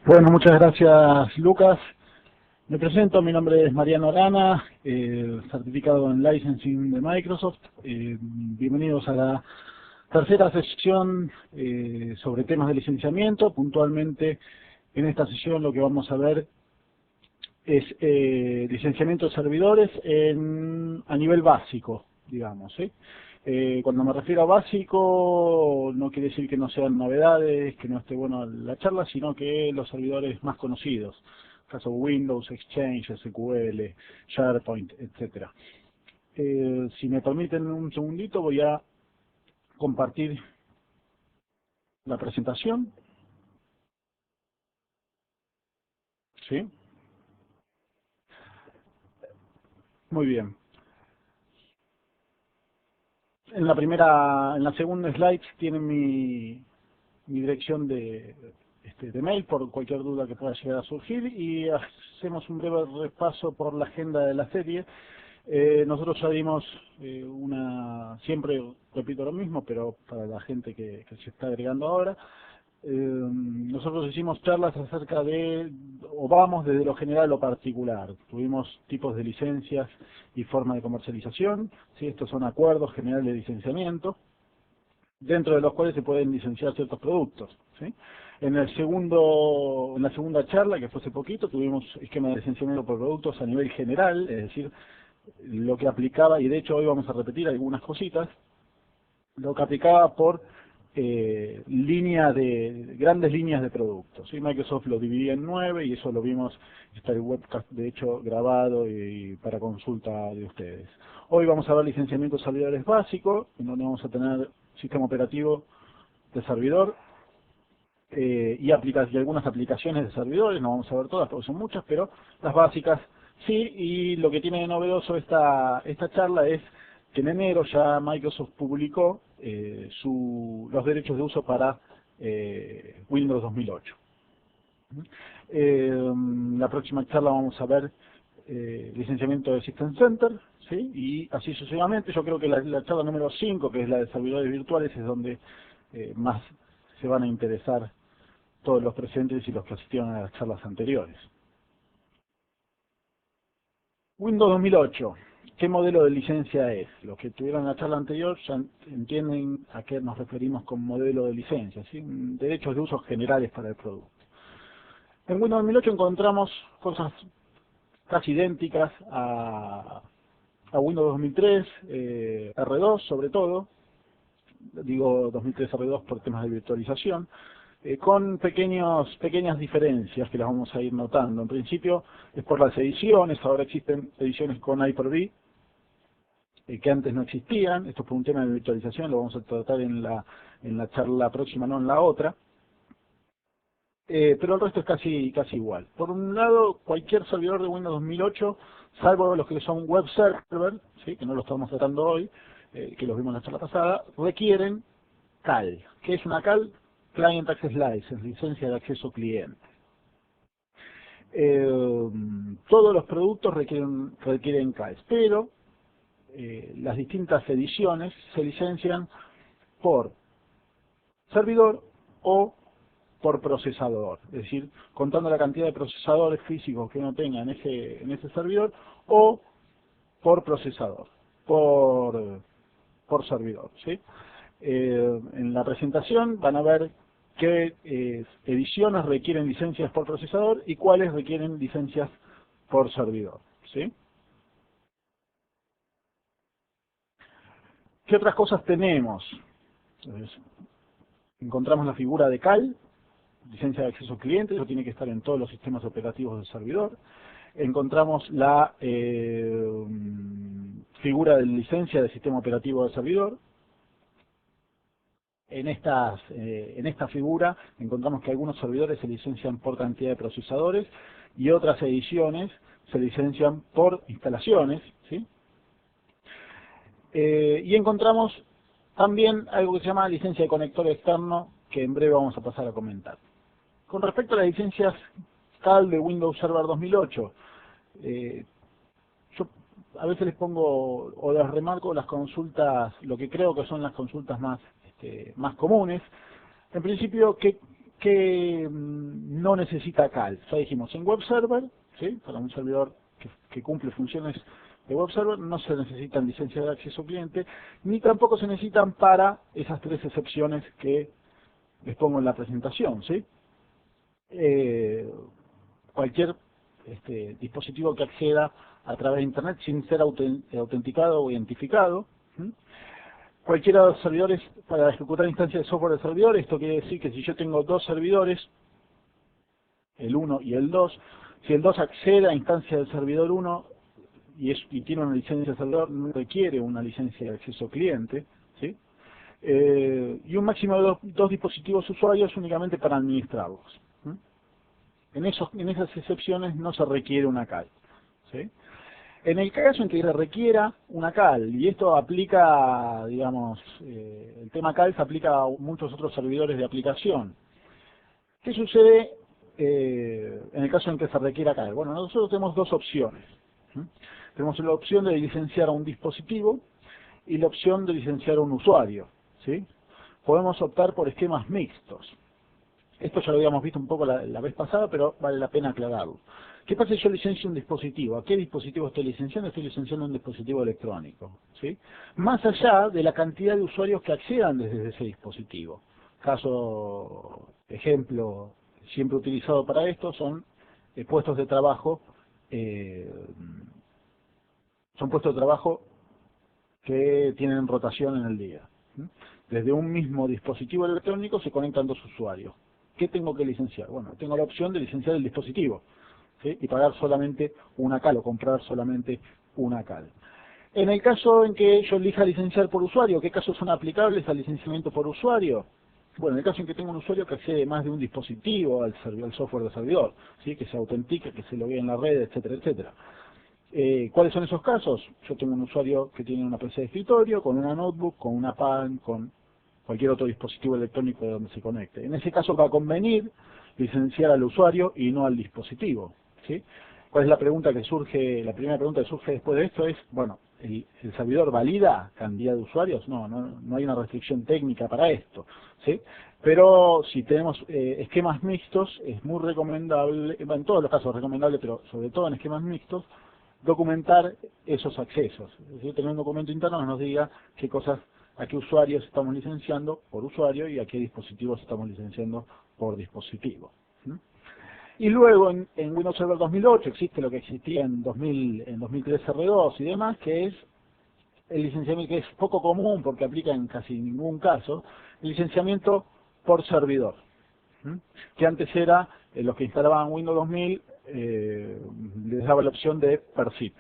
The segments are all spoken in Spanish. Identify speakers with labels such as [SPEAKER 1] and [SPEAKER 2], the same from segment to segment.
[SPEAKER 1] Bueno, muchas gracias, Lucas. Me presento, mi nombre es Mariano Arana, certificado en Licensing de Microsoft. Bienvenidos a la tercera sesión sobre temas de licenciamiento. Puntualmente, en esta sesión lo que vamos a ver es licenciamiento de servidores a nivel básico, digamos, ¿sí? Cuando me refiero a básico, no quiere decir que no sean novedades, que no esté bueno la charla, sino que los servidores más conocidos, caso Windows, Exchange, SQL, SharePoint, etcétera. Si me permiten un segundito, voy a compartir la presentación. ¿Sí? Muy bien. En la segunda slide tienen mi dirección de mail por cualquier duda que pueda llegar a surgir y hacemos un breve repaso por la agenda de la serie. Nosotros ya dimos siempre repito lo mismo, pero para la gente que se está agregando ahora, nosotros hicimos charlas acerca o vamos desde lo general a lo particular. Tuvimos tipos de licencias y forma de comercialización, ¿sí? Estos son acuerdos generales de licenciamiento, dentro de los cuales se pueden licenciar ciertos productos, ¿sí? En la segunda charla, que fue hace poquito, tuvimos esquema de licenciamiento por productos a nivel general, es decir, lo que aplicaba, y de hecho hoy vamos a repetir algunas cositas, lo que aplicaba por grandes líneas de productos, ¿sí? Microsoft lo dividía en 9 y eso lo vimos, está el webcast de hecho grabado y para consulta de ustedes. Hoy vamos a ver licenciamiento de servidores básico, en donde vamos a tener sistema operativo de servidor y algunas aplicaciones de servidores, no vamos a ver todas porque son muchas, pero las básicas sí. Y lo que tiene de novedoso esta charla es que en enero ya Microsoft publicó los derechos de uso para Windows 2008. La próxima charla vamos a ver licenciamiento de System Center, ¿sí? Y así sucesivamente. Yo creo que la charla número 5, que es la de servidores virtuales, es donde más se van a interesar todos los presentes y los que asistieron a las charlas anteriores. Windows 2008, ¿qué modelo de licencia es? Los que tuvieron la charla anterior ya entienden a qué nos referimos con modelo de licencia, ¿sí? Derechos de uso generales para el producto. En Windows 2008 encontramos cosas casi idénticas a Windows 2003, R2 sobre todo, digo 2003 R2 por temas de virtualización, con pequeñas diferencias que las vamos a ir notando. En principio es por las ediciones, ahora existen ediciones con Hyper-V que antes no existían. Esto es por un tema de virtualización, lo vamos a tratar en la charla próxima, no en la otra. Pero el resto es casi igual. Por un lado, cualquier servidor de Windows 2008, salvo los que son web server, ¿sí? Que no lo estamos tratando hoy, que los vimos en la charla pasada, requieren CAL. ¿Qué es una CAL? Client Access License, licencia de acceso cliente. Todos los productos requieren CALs, pero las distintas ediciones se licencian por servidor o por procesador, es decir, contando la cantidad de procesadores físicos que uno tenga en ese servidor, o por procesador, por servidor, ¿sí? En la presentación van a ver qué ediciones requieren licencias por procesador y cuáles requieren licencias por servidor, ¿sí? ¿Qué otras cosas tenemos? Entonces, encontramos la figura de CAL, licencia de acceso cliente, eso tiene que estar en todos los sistemas operativos del servidor. Encontramos la figura de licencia de sistema operativo del servidor. En esta figura encontramos que algunos servidores se licencian por cantidad de procesadores y otras ediciones se licencian por instalaciones, ¿sí? Y encontramos también algo que se llama licencia de conector externo, que en breve vamos a pasar a comentar. Con respecto a las licencias CAL de Windows Server 2008, yo a veces les pongo o les remarco las consultas, lo que creo que son las consultas más comunes. En principio, ¿qué que no necesita CAL. Ya dijimos, en web server, ¿sí? Para un servidor que cumple funciones de web server no se necesitan licencias de acceso cliente, ni tampoco se necesitan para esas tres excepciones que les pongo en la presentación, ¿sí? Cualquier dispositivo que acceda a través de Internet sin ser autenticado o identificado. Cualquiera de los servidores para ejecutar instancias de software de servidor, esto quiere decir que si yo tengo dos servidores, el 1 y el 2, si el 2 accede a instancia del servidor 1 y tiene una licencia de servidor, no requiere una licencia de acceso cliente, ¿sí? Y un máximo de dos dispositivos usuarios únicamente para administrarlos. En esas excepciones no se requiere una CAL, ¿sí? En el caso en que se requiera una CAL, y esto aplica, digamos, el tema CAL se aplica a muchos otros servidores de aplicación. ¿Qué sucede en el caso en que se requiera CAL? Bueno, nosotros tenemos dos opciones. Tenemos la opción de licenciar a un dispositivo y la opción de licenciar a un usuario, ¿sí? Podemos optar por esquemas mixtos. Esto ya lo habíamos visto un poco la vez pasada, pero vale la pena aclararlo. ¿Qué pasa si yo licencio un dispositivo? ¿A qué dispositivo estoy licenciando? Estoy licenciando un dispositivo electrónico, ¿sí? Más allá de la cantidad de usuarios que accedan desde ese dispositivo. Ejemplo siempre utilizado para esto son puestos de trabajo, que tienen rotación en el día. Desde un mismo dispositivo electrónico se conectan dos usuarios. ¿Qué tengo que licenciar? Bueno, tengo la opción de licenciar el dispositivo, ¿sí? Y pagar solamente una CAL o comprar solamente una CAL. En el caso en que yo elija licenciar por usuario, ¿qué casos son aplicables al licenciamiento por usuario? Bueno, en el caso en que tengo un usuario que accede más de un dispositivo al software de servidor, ¿sí? Que se autentica, que se loguea en la red, etcétera, etcétera. ¿Cuáles son esos casos? Yo tengo un usuario que tiene una PC de escritorio, con una notebook, con una PAN, con cualquier otro dispositivo electrónico de donde se conecte. En ese caso va a convenir licenciar al usuario y no al dispositivo, ¿sí? ¿Cuál es la pregunta que surge? La primera pregunta que surge después de esto es, bueno, ¿el servidor valida cantidad de usuarios? No hay una restricción técnica para esto, ¿sí? Pero si tenemos esquemas mixtos, es muy recomendable, en todos los casos es recomendable, pero sobre todo en esquemas mixtos, documentar esos accesos. Es decir, tener un documento interno que nos diga a qué usuarios estamos licenciando por usuario y a qué dispositivos estamos licenciando por dispositivo. Y luego en Windows Server 2008 existe lo que existía en 2003 R2 y demás, que es el licenciamiento, que es poco común porque aplica en casi ningún caso, el licenciamiento por servidor, que antes era, los que instalaban Windows 2000 les daba la opción de PERSIT.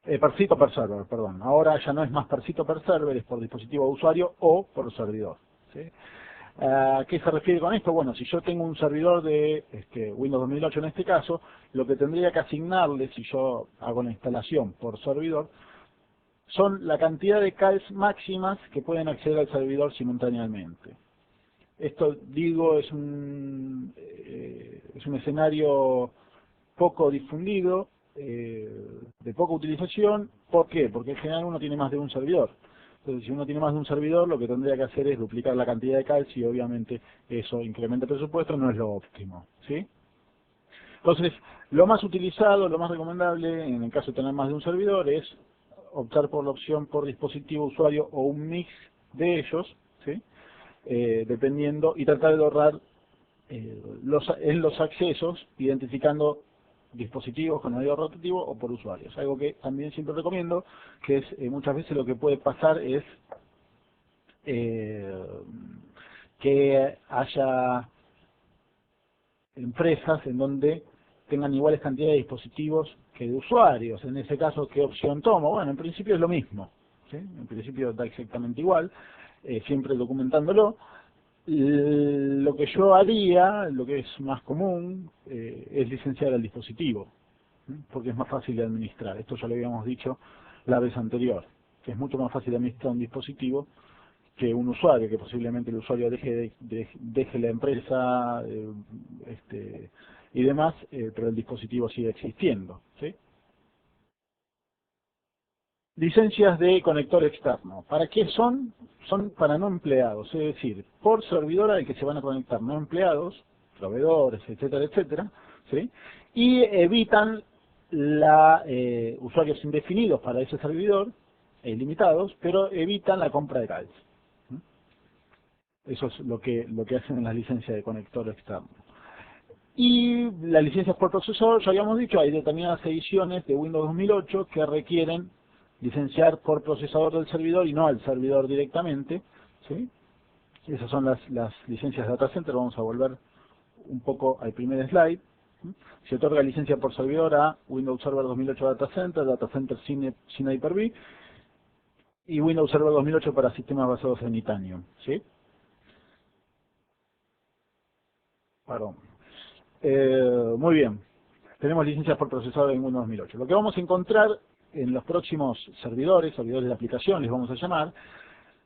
[SPEAKER 1] PERSIT o per server, perdón. Ahora ya no es más PERSIT o per server, es por dispositivo de usuario o por servidor, ¿sí? ¿A qué se refiere con esto? Bueno, si yo tengo un servidor de Windows 2008 en este caso, lo que tendría que asignarle, si yo hago la instalación por servidor, son la cantidad de CALs máximas que pueden acceder al servidor simultáneamente. Esto, digo, es un escenario poco difundido, de poca utilización. ¿Por qué? Porque en general uno tiene más de un servidor. Entonces, si uno tiene más de un servidor, lo que tendría que hacer es duplicar la cantidad de CALs y obviamente eso incrementa el presupuesto, no es lo óptimo, ¿sí? Entonces, lo más utilizado, lo más recomendable, en el caso de tener más de un servidor, es optar por la opción por dispositivo usuario o un mix de ellos, ¿sí? Dependiendo, y tratar de ahorrar en los accesos, identificando dispositivos con medio rotativo o por usuarios. Algo que también siempre recomiendo, que es muchas veces lo que puede pasar es que haya empresas en donde tengan iguales cantidades de dispositivos que de usuarios. En ese caso, ¿qué opción tomo? Bueno, en principio es lo mismo, ¿sí? En principio da exactamente igual, siempre documentándolo. Lo que yo haría, lo que es más común, es licenciar el dispositivo, porque es más fácil de administrar. Esto ya lo habíamos dicho la vez anterior, que es mucho más fácil de administrar un dispositivo que un usuario, que posiblemente el usuario deje la empresa y demás, pero el dispositivo sigue existiendo, ¿sí? Licencias de conector externo. ¿Para qué son? Son para no empleados, es decir, por servidor al que se van a conectar no empleados, proveedores, etcétera, etcétera, ¿sí? Y evitan usuarios indefinidos para ese servidor, limitados, pero evitan la compra de calls. Eso es lo que hacen en las licencias de conector externo. Y las licencias por procesador, ya habíamos dicho, hay determinadas ediciones de Windows 2008 que requieren licenciar por procesador del servidor y no al servidor directamente, ¿sí? Esas son las licencias de Data Center. Vamos a volver un poco al primer slide. Se otorga licencia por servidor a Windows Server 2008 Data Center sin Hyper-V, y Windows Server 2008 para sistemas basados en Itanium, ¿sí? Perdón. Muy bien. Tenemos licencias por procesador en Windows 2008. Lo que vamos a encontrar en los próximos servidores de aplicación, les vamos a llamar,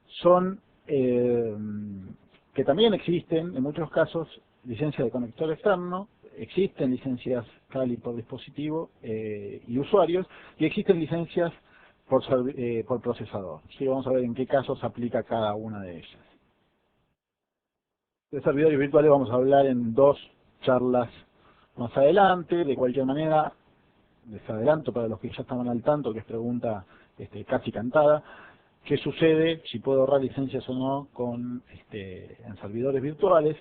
[SPEAKER 1] son que también existen, en muchos casos, licencias de conector externo, existen licencias Kali por dispositivo y usuarios, y existen licencias por procesador. ¿Sí? Vamos a ver en qué casos aplica cada una de ellas. De servidores virtuales vamos a hablar en 2 charlas más adelante. De cualquier manera, les adelanto para los que ya estaban al tanto, que es pregunta casi cantada, ¿qué sucede si puedo ahorrar licencias o no en servidores virtuales?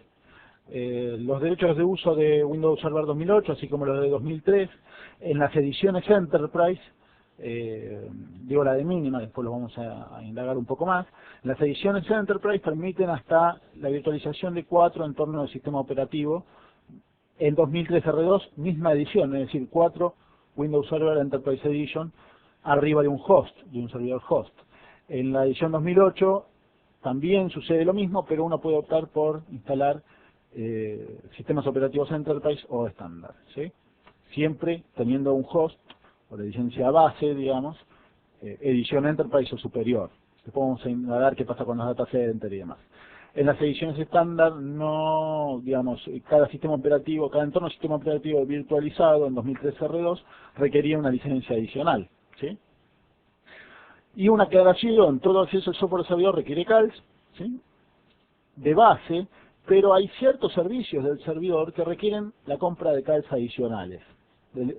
[SPEAKER 1] Los derechos de uso de Windows Server 2008, así como los de 2003, en las ediciones Enterprise, digo la de mínima, después lo vamos a indagar un poco más. Las ediciones Enterprise permiten hasta la virtualización de 4 entornos de sistema operativo. En 2003 R2, misma edición, es decir, 4 Windows Server Enterprise Edition arriba de un host, de un servidor host. En la edición 2008 también sucede lo mismo, pero uno puede optar por instalar sistemas operativos Enterprise o estándar, ¿sí? Siempre teniendo un host o la licencia base, digamos, edición Enterprise o superior. Después vamos a indagar qué pasa con los data center y demás. En las ediciones estándar, no, digamos, cada entorno de sistema operativo virtualizado en 2003 R2 requería una licencia adicional, ¿sí? Y una aclaración, todo acceso al software servidor requiere CALS, ¿sí? De base, pero hay ciertos servicios del servidor que requieren la compra de CALS adicionales,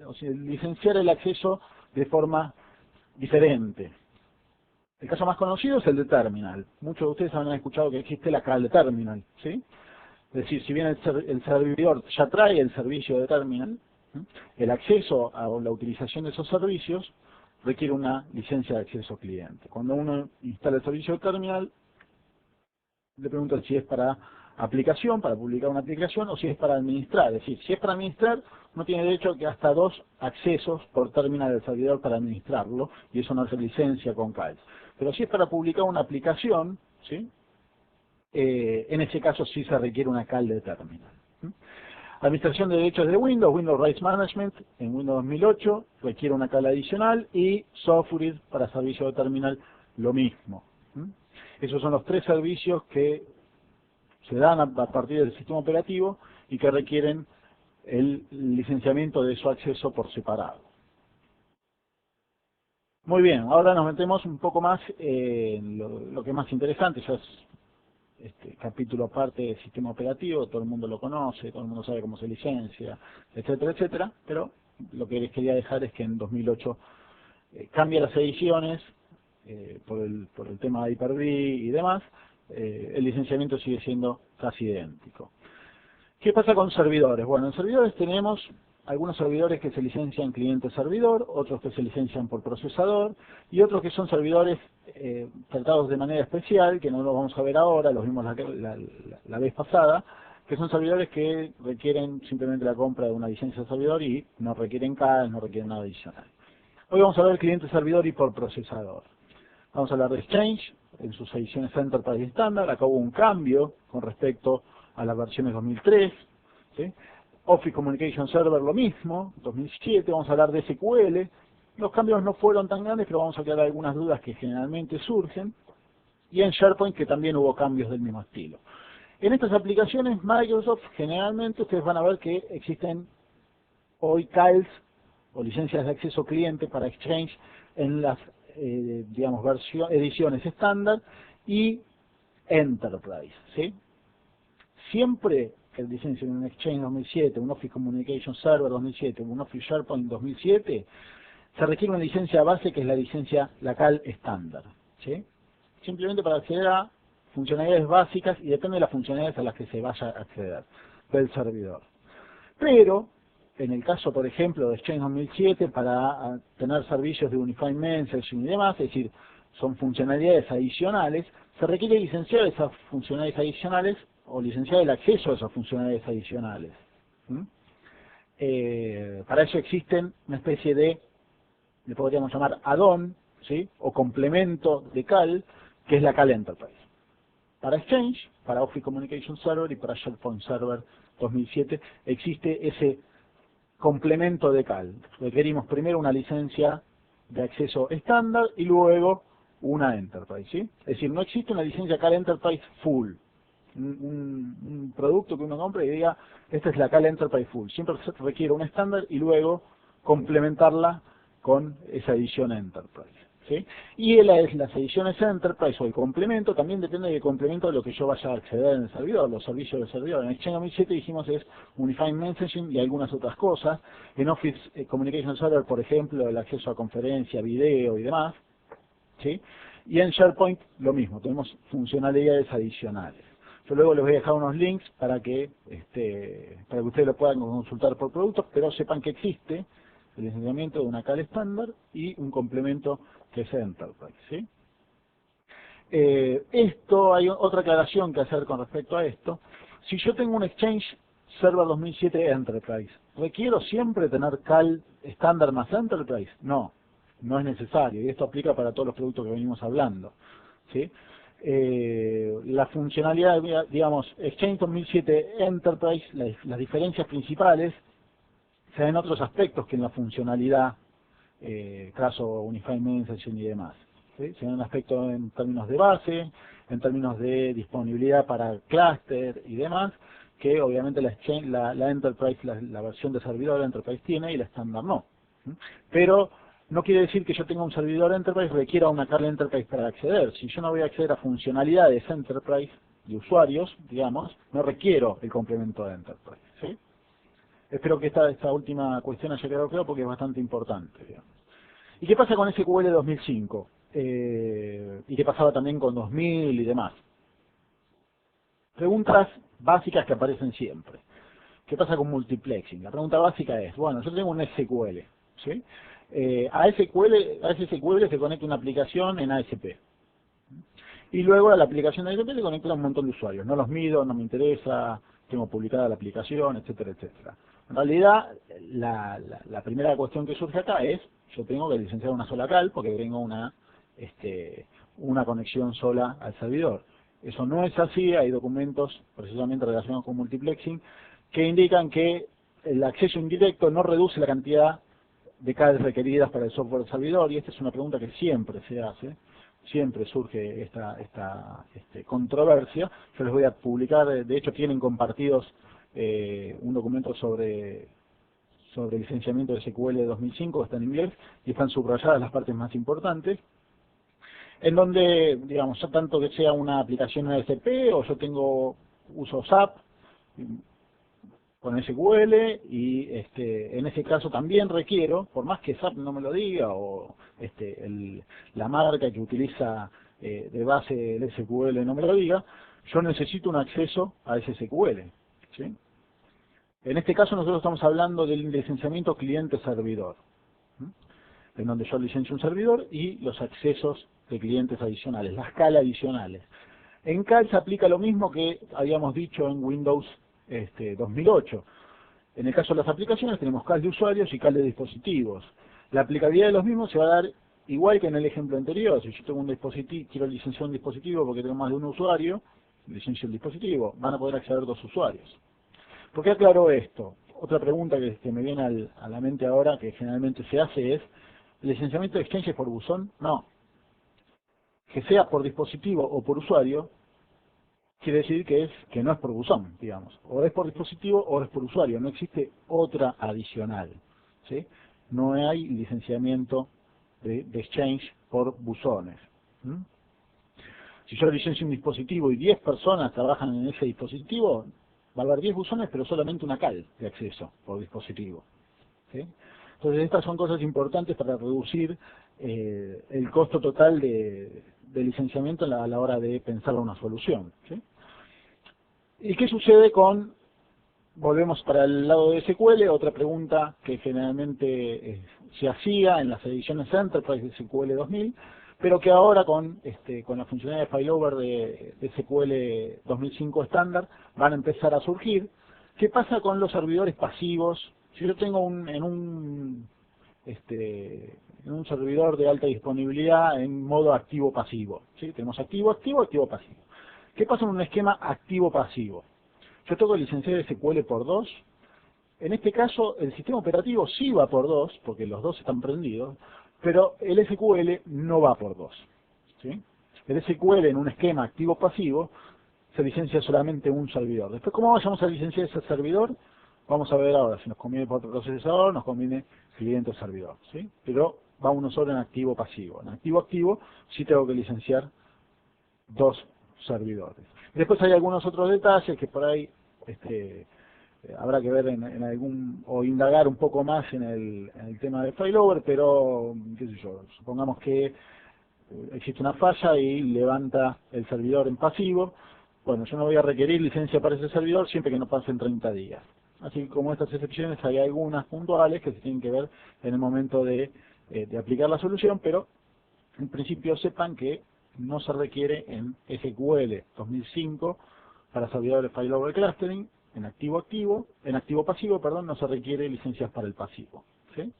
[SPEAKER 1] o sea, licenciar el acceso de forma diferente. El caso más conocido es el de Terminal. Muchos de ustedes habrán escuchado que existe la CAL de Terminal, ¿sí? Es decir, si bien el servidor ya trae el servicio de Terminal, ¿sí?, el acceso a la utilización de esos servicios requiere una licencia de acceso cliente. Cuando uno instala el servicio de Terminal, le preguntan si es para aplicación, para publicar una aplicación, o si es para administrar. Es decir, si es para administrar, uno tiene derecho a que hasta 2 accesos por terminal del servidor para administrarlo, y eso no es licencia con CALS. Pero si es para publicar una aplicación, ¿sí?, en ese caso sí se requiere una CAL de terminal. Administración de derechos de Windows Rights Management en Windows 2008 requiere una CAL adicional, y software para servicio de terminal lo mismo. Esos son los 3 servicios que se dan a partir del sistema operativo y que requieren el licenciamiento de su acceso por separado. Muy bien, ahora nos metemos un poco más en lo que es más interesante. Ya es capítulo aparte del sistema operativo, todo el mundo lo conoce, todo el mundo sabe cómo se licencia, etcétera, etcétera, pero lo que les quería dejar es que en 2008 cambia las ediciones por el tema de Hyper-V y demás. El licenciamiento sigue siendo casi idéntico. ¿Qué pasa con servidores? Bueno, en servidores tenemos algunos servidores que se licencian cliente-servidor, otros que se licencian por procesador, y otros que son servidores tratados de manera especial, que no los vamos a ver ahora, los vimos la vez pasada, que son servidores que requieren simplemente la compra de una licencia de servidor y no requieren CAL, no requieren nada adicional. Hoy vamos a ver cliente-servidor y por procesador. Vamos a hablar de Exchange en sus ediciones Enterprise y estándar. Acá hubo un cambio con respecto a las versiones 2003. ¿Sí? Office Communication Server lo mismo, 2007. Vamos a hablar de SQL. Los cambios no fueron tan grandes, pero vamos a aclarar algunas dudas que generalmente surgen. Y en SharePoint, que también hubo cambios del mismo estilo. En estas aplicaciones Microsoft, generalmente ustedes van a ver que existen hoy CALs o licencias de acceso cliente para Exchange en las digamos, ediciones estándar y Enterprise, ¿sí? Siempre que licencien un Exchange 2007, un Office Communication Server 2007, un Office SharePoint 2007, se requiere una licencia base que es la licencia local estándar, ¿sí? Simplemente para acceder a funcionalidades básicas y depende de las funcionalidades a las que se vaya a acceder del servidor. Pero, en el caso, por ejemplo, de Exchange 2007, para tener servicios de Unified Messaging y demás, es decir, son funcionalidades adicionales, se requiere licenciar esas funcionalidades adicionales o licenciar el acceso a esas funcionalidades adicionales. ¿Mm? Para eso existen una especie de, le podríamos llamar add-on, ¿sí? O complemento de CAL, que es la CAL Enterprise. Para Exchange, para Office Communication Server y para SharePoint Server 2007 existe ese complemento de CAL. Requerimos primero una licencia de acceso estándar y luego una Enterprise, ¿sí? Es decir, no existe una licencia CAL Enterprise full. Un producto que uno compre y diga, esta es la CAL Enterprise full. Siempre se requiere un estándar y luego complementarla con esa edición Enterprise, ¿sí? Y las ediciones Enterprise o el complemento también depende del complemento de lo que yo vaya a acceder en el servidor, los servicios del servidor. En Exchange 2007 dijimos es Unified Messaging y algunas otras cosas. En Office Communication Server, por ejemplo, el acceso a conferencia, video y demás, ¿sí? Y en SharePoint lo mismo, tenemos funcionalidades adicionales. Yo luego les voy a dejar unos links para que ustedes lo puedan consultar por productos, pero sepan que existe el licenciamiento de una CAL estándar y un complemento que es Enterprise, ¿sí? Hay otra aclaración que hacer con respecto a esto. Si yo tengo un Exchange Server 2007 Enterprise, ¿requiero siempre tener CAL estándar más Enterprise? No, no es necesario, y esto aplica para todos los productos que venimos hablando, ¿sí? La funcionalidad, digamos, Exchange 2007 Enterprise, las diferencias principales se ven en otros aspectos que en la funcionalidad, caso Unified Messaging y demás, ¿sí? Se ven en aspectos en términos de base, en términos de disponibilidad para clúster y demás, que obviamente la Enterprise, la versión de servidor Enterprise tiene y la estándar no. ¿Sí? Pero no quiere decir que yo tenga un servidor Enterprise requiera una CAL Enterprise para acceder. Si yo no voy a acceder a funcionalidades Enterprise de usuarios, digamos, no requiero el complemento de Enterprise, ¿sí? Espero que esta última cuestión haya quedado claro porque es bastante importante, digamos. ¿Y qué pasa con SQL 2005? ¿Y qué pasaba también con 2000 y demás? Preguntas básicas que aparecen siempre. ¿Qué pasa con multiplexing? La pregunta básica es, bueno, yo tengo un SQL, ¿sí? A ese SQL se conecta una aplicación en ASP. Y luego a la aplicación de ASP se conecta un montón de usuarios. No los mido, no me interesa, tengo publicada la aplicación, etcétera, etcétera. En realidad, la primera cuestión que surge acá es, yo tengo que licenciar una sola CAL porque tengo una conexión sola al servidor. Eso no es así, hay documentos precisamente relacionados con multiplexing que indican que el acceso indirecto no reduce la cantidad de CALs requeridas para el software del servidor, y esta es una pregunta que siempre se hace, siempre surge esta controversia. Yo les voy a publicar, de hecho tienen compartidos un documento sobre licenciamiento de SQL de 2005, está en inglés, y están subrayadas las partes más importantes, en donde, digamos, ya tanto que sea una aplicación ASP o yo uso SAP con SQL y en ese caso también requiero, por más que SAP no me lo diga o la marca que utiliza de base el SQL no me lo diga, yo necesito un acceso a ese SQL, ¿sí? En este caso nosotros estamos hablando del licenciamiento cliente-servidor, en donde yo licencio un servidor y los accesos de clientes adicionales, las CAL adicionales. En CAL se aplica lo mismo que habíamos dicho en Windows 2008. En el caso de las aplicaciones tenemos CAL de usuarios y CAL de dispositivos. La aplicabilidad de los mismos se va a dar igual que en el ejemplo anterior. Si yo tengo un dispositivo, quiero licenciar un dispositivo porque tengo más de un usuario, licencio el dispositivo, van a poder acceder dos usuarios. ¿Por qué aclaro esto? Otra pregunta que me viene a la mente ahora, que generalmente se hace es, ¿el licenciamiento de Exchange es por buzón? No. Que sea por dispositivo o por usuario, quiere decir que no es por buzón, digamos. O es por dispositivo o es por usuario. No existe otra adicional, ¿sí? No hay licenciamiento de Exchange por buzones. ¿Mm? Si yo licencio un dispositivo y 10 personas trabajan en ese dispositivo, va a haber 10 buzones, pero solamente una cal de acceso por dispositivo. ¿Sí? Entonces estas son cosas importantes para reducir el costo total de licenciamiento a la hora de pensar una solución. ¿Sí? ¿Y qué sucede con, volvemos para el lado de SQL, otra pregunta que generalmente se hacía en las ediciones Enterprise de SQL 2000, pero que ahora con la funcionalidad de failover de SQL 2005 estándar van a empezar a surgir? ¿Qué pasa con los servidores pasivos? Si yo tengo en un servidor de alta disponibilidad en modo activo-pasivo, ¿sí? Tenemos activo-activo, activo-pasivo. ¿Qué pasa en un esquema activo-pasivo? Yo tengo que licenciar SQL por 2. En este caso, el sistema operativo sí va por 2, porque los dos están prendidos, pero el SQL no va por 2. ¿Sí? El SQL en un esquema activo-pasivo se licencia solamente un servidor. Después, ¿cómo vamos a licenciar ese servidor? Vamos a ver ahora si nos conviene por procesador, nos conviene cliente o servidor. ¿Sí? Pero va uno solo en activo-pasivo. En activo-activo sí tengo que licenciar 2 servidores. Después hay algunos otros detalles que por ahí habrá que ver en algún, o indagar un poco más en el tema de failover, pero qué sé yo, supongamos que existe una falla y levanta el servidor en pasivo. Bueno, yo no voy a requerir licencia para ese servidor siempre que no pasen 30 días. Así que como estas excepciones hay algunas puntuales que se tienen que ver en el momento de aplicar la solución, pero en principio sepan que no se requiere en SQL 2005 para servidores failover clustering, en activo-pasivo, perdón, no se requiere licencias para el pasivo. ¿Sí?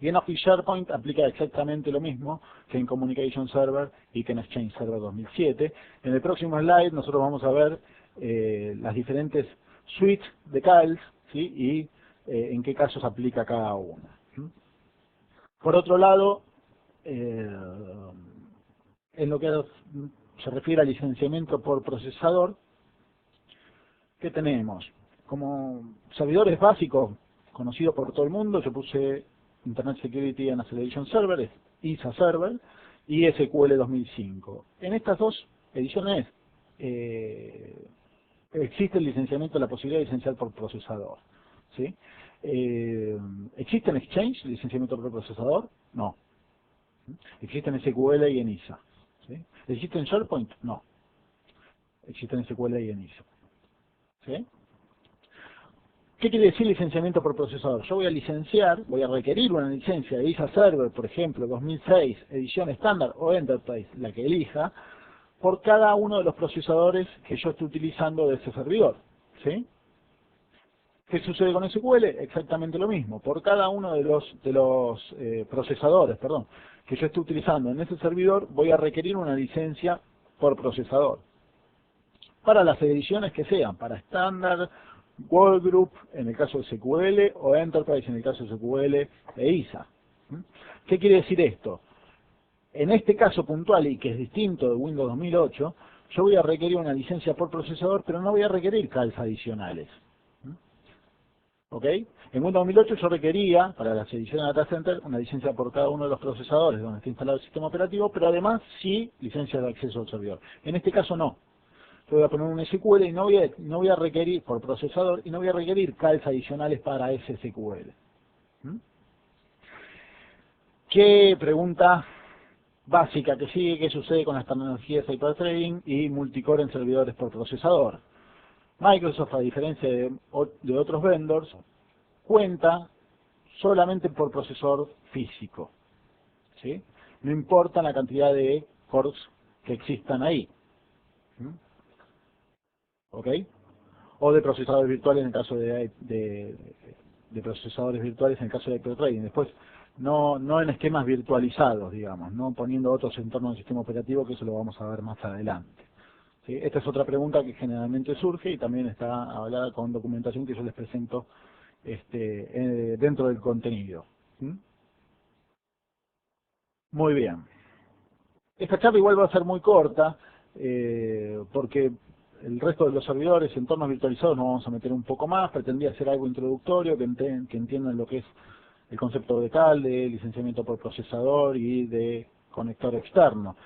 [SPEAKER 1] Y en Office SharePoint aplica exactamente lo mismo que en Communication Server y que en Exchange Server 2007. En el próximo slide nosotros vamos a ver las diferentes suites de CALs, ¿sí? Y en qué casos aplica cada una. ¿Sí? Por otro lado, en lo que se refiere al licenciamiento por procesador, ¿qué tenemos? Como servidores básicos, conocidos por todo el mundo, yo puse Internet Security and Acceleration Server, es ISA Server, y SQL 2005. En estas dos ediciones existe el licenciamiento, la posibilidad de licenciar por procesador. ¿Sí? ¿Existe en Exchange licenciamiento por procesador? No. ¿Existe en SQL y en ISA? ¿Sí? ¿Existe en SharePoint? No. Existe en SQL y en ISA. ¿Sí? ¿Qué quiere decir licenciamiento por procesador? Yo voy a licenciar, voy a requerir una licencia de ISA Server, por ejemplo, 2006, edición estándar o Enterprise, la que elija, por cada uno de los procesadores que yo esté utilizando de ese servidor. ¿Sí? ¿Qué sucede con SQL? Exactamente lo mismo. Por cada uno de los procesadores, que yo esté utilizando en ese servidor, voy a requerir una licencia por procesador. Para las ediciones que sean, para estándar, Workgroup en el caso de SQL o Enterprise en el caso de SQL e ISA. ¿Qué quiere decir esto? En este caso puntual y que es distinto de Windows 2008, yo voy a requerir una licencia por procesador, pero no voy a requerir CALs adicionales. ¿Ok? En Windows 2008 yo requería, para las ediciones de Data Center, una licencia por cada uno de los procesadores donde está instalado el sistema operativo, pero además sí licencia de acceso al servidor. En este caso no. Yo voy a poner un SQL y no voy a requerir por procesador y no voy a requerir CALs adicionales para ese SQL. ¿Qué pregunta básica que sigue? ¿Qué sucede con las tecnologías de hyperthreading y multicore en servidores por procesador? Microsoft, a diferencia de otros vendors, cuenta solamente por procesador físico. ¿Sí? No importa la cantidad de cores que existan ahí. ¿Ok? O de procesadores virtuales en el caso de procesadores virtuales en el caso de hyperthreading. Después, no en esquemas virtualizados, digamos, no poniendo otros entornos del sistema operativo, que eso lo vamos a ver más adelante. ¿Sí? Esta es otra pregunta que generalmente surge y también está hablada con documentación que yo les presento dentro del contenido. ¿Mm? Muy bien. Esta charla igual va a ser muy corta porque el resto de los servidores, entornos virtualizados, nos vamos a meter un poco más. Pretendía hacer algo introductorio, que entiendan lo que es el concepto de CAL, de licenciamiento por procesador y de conector externo.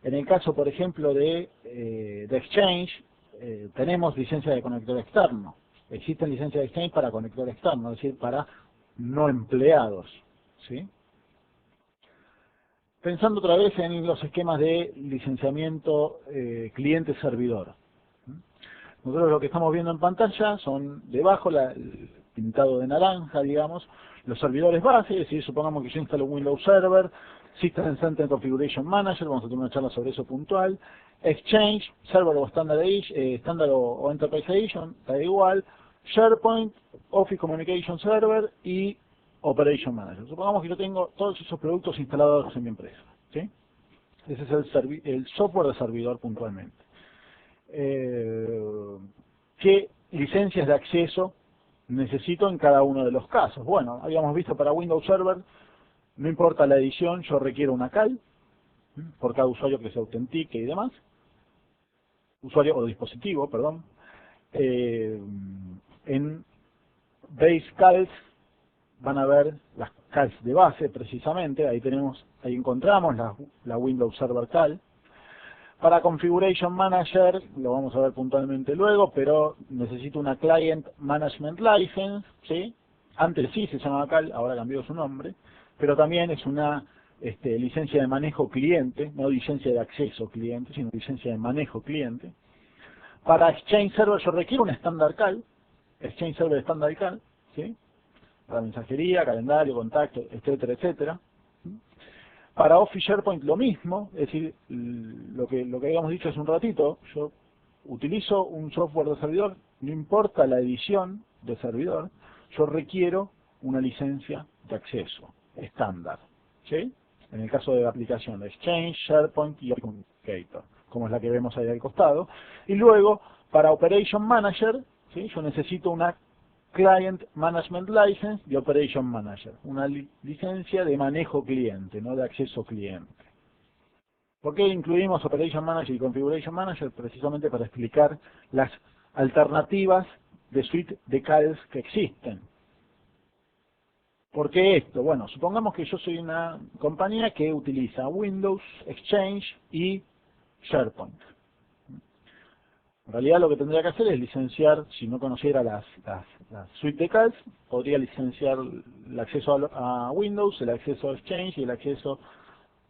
[SPEAKER 1] En el caso, por ejemplo, de Exchange, tenemos licencia de conector externo. Existen licencias de Exchange para conector externo, es decir, para no empleados, ¿sí? Pensando otra vez en los esquemas de licenciamiento cliente-servidor. Nosotros lo que estamos viendo en pantalla son debajo, el pintado de naranja, digamos, los servidores base, es decir, supongamos que yo instalo un Windows Server, System Center Configuration Manager, vamos a tener una charla sobre eso puntual, Exchange, Server o Standard o Enterprise Edition, da igual, SharePoint, Office Communication Server y Operation Manager. Supongamos que yo tengo todos esos productos instalados en mi empresa, ¿sí? Ese es el software de servidor puntualmente. ¿Qué licencias de acceso necesito en cada uno de los casos? Bueno, habíamos visto para Windows Server, no importa la edición, yo requiero una CAL por cada usuario que se autentique y demás. Usuario o dispositivo, perdón. En Base CALs van a ver las CALs de base precisamente, ahí encontramos la Windows Server CAL. Para Configuration Manager, lo vamos a ver puntualmente luego, pero necesito una Client Management License, ¿sí? Antes sí se llamaba CAL, ahora cambió su nombre, pero también es una licencia de manejo cliente, no licencia de acceso cliente, sino licencia de manejo cliente. Para Exchange Server yo requiero un Standard CAL, Exchange Server Standard CAL, ¿sí? Para mensajería, calendario, contacto, etcétera, etcétera. Para Office SharePoint lo mismo, es decir, lo que habíamos dicho hace un ratito, yo utilizo un software de servidor, no importa la edición de servidor, yo requiero una licencia de acceso estándar, ¿sí? En el caso de la aplicación de Exchange, SharePoint y Office Communicator, como es la que vemos ahí al costado. Y luego, para Operation Manager, ¿sí? Yo necesito una Client Management License de Operation Manager, una licencia de manejo cliente, no de acceso cliente. ¿Por qué incluimos Operation Manager y Configuration Manager? Precisamente para explicar las alternativas de suite de CALs que existen. ¿Por qué esto? Bueno, supongamos que yo soy una compañía que utiliza Windows, Exchange y SharePoint. En realidad lo que tendría que hacer es licenciar, si no conociera las suite de CALs, podría licenciar el acceso a Windows, el acceso a Exchange y el acceso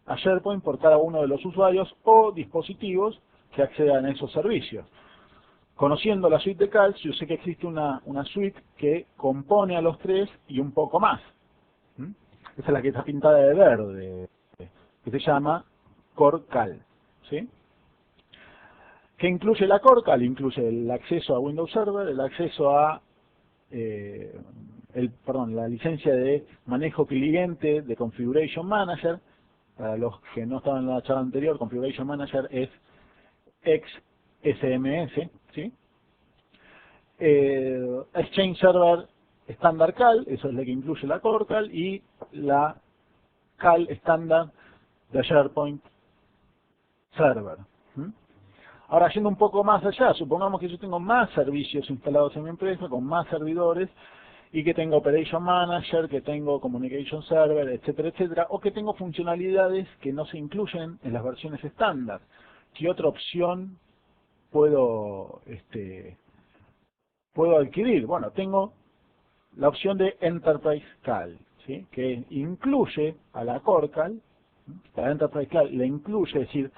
[SPEAKER 1] a SharePoint por cada uno de los usuarios o dispositivos que accedan a esos servicios. Conociendo la suite de CALs, yo sé que existe una suite que compone a los tres y un poco más. Esa es la que está pintada de verde, que se llama Core CAL, ¿sí? ¿Qué incluye la Core CAL? Incluye el acceso a Windows Server, el acceso a la licencia de manejo cliente de Configuration Manager. Para los que no estaban en la charla anterior, Configuration Manager es XSMS, ¿sí? Exchange Server Standard CAL, eso es lo que incluye la Core CAL, y la CAL estándar de SharePoint Server. Ahora, yendo un poco más allá, supongamos que yo tengo más servicios instalados en mi empresa, con más servidores, y que tengo Operation Manager, que tengo Communication Server, etcétera, etcétera, o que tengo funcionalidades que no se incluyen en las versiones estándar. ¿Qué otra opción puedo adquirir? Bueno, tengo la opción de Enterprise CAL, ¿sí? Que incluye a la Core CAL, la Enterprise CAL le incluye, es decir,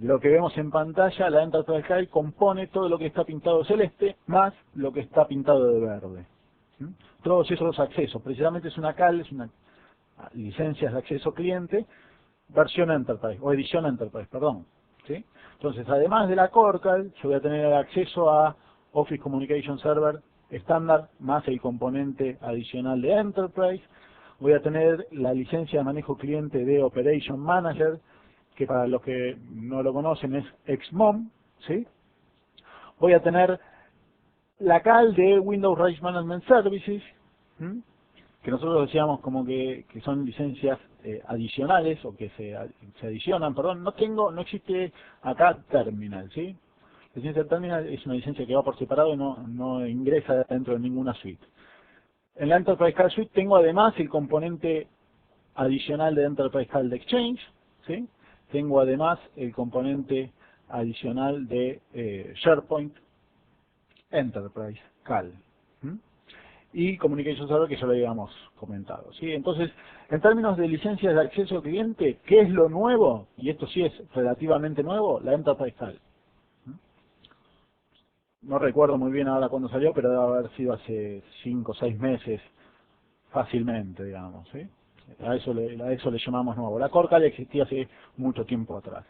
[SPEAKER 1] lo que vemos en pantalla, la Enterprise CAL compone todo lo que está pintado de celeste más lo que está pintado de verde. Todos esos accesos, precisamente es una CAL, es una licencia de acceso cliente, versión Enterprise, o edición Enterprise, perdón, ¿sí? Entonces, además de la Core CAL, yo voy a tener acceso a Office Communication Server estándar más el componente adicional de Enterprise. Voy a tener la licencia de manejo cliente de Operation Manager, que para los que no lo conocen es XMOM, ¿sí? Voy a tener la CAL de Windows Rights Management Services, que nosotros decíamos como que son licencias adicionales, o que se adicionan, perdón, no existe acá Terminal, ¿sí? La licencia Terminal es una licencia que va por separado y no ingresa dentro de ninguna suite. En la Enterprise CAL Suite tengo además el componente adicional de Enterprise CAL de Exchange, ¿sí? Tengo además el componente adicional de SharePoint Enterprise, CAL. Y Communication Server, que ya lo habíamos comentado, ¿sí? Entonces, en términos de licencias de acceso al cliente, ¿qué es lo nuevo? Y esto sí es relativamente nuevo, la Enterprise CAL. No recuerdo muy bien ahora cuándo salió, pero debe haber sido hace 5 o 6 meses fácilmente, digamos, ¿sí? A eso le llamamos nuevo. La Core CAL existía hace mucho tiempo atrás.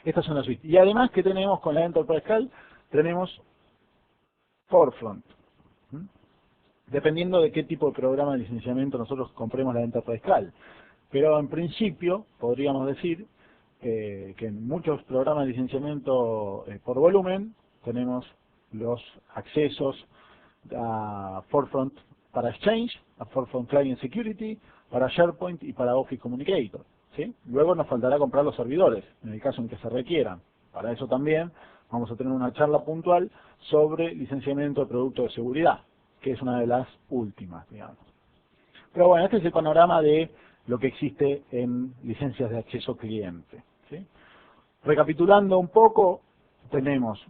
[SPEAKER 1] Estas son las suites. Y además, ¿qué tenemos con la Enterprise CAL? Tenemos Forefront. Dependiendo de qué tipo de programa de licenciamiento nosotros compremos la Enterprise CAL. Pero en principio, podríamos decir que en muchos programas de licenciamiento por volumen tenemos los accesos a Forefront para Exchange, a Forefront Client Security, para SharePoint y para Office Communicator, ¿sí? Luego nos faltará comprar los servidores, en el caso en que se requieran. Para eso también vamos a tener una charla puntual sobre licenciamiento de productos de seguridad, que es una de las últimas, digamos. Pero bueno, este es el panorama de lo que existe en licencias de acceso cliente, ¿sí? Recapitulando un poco, tenemos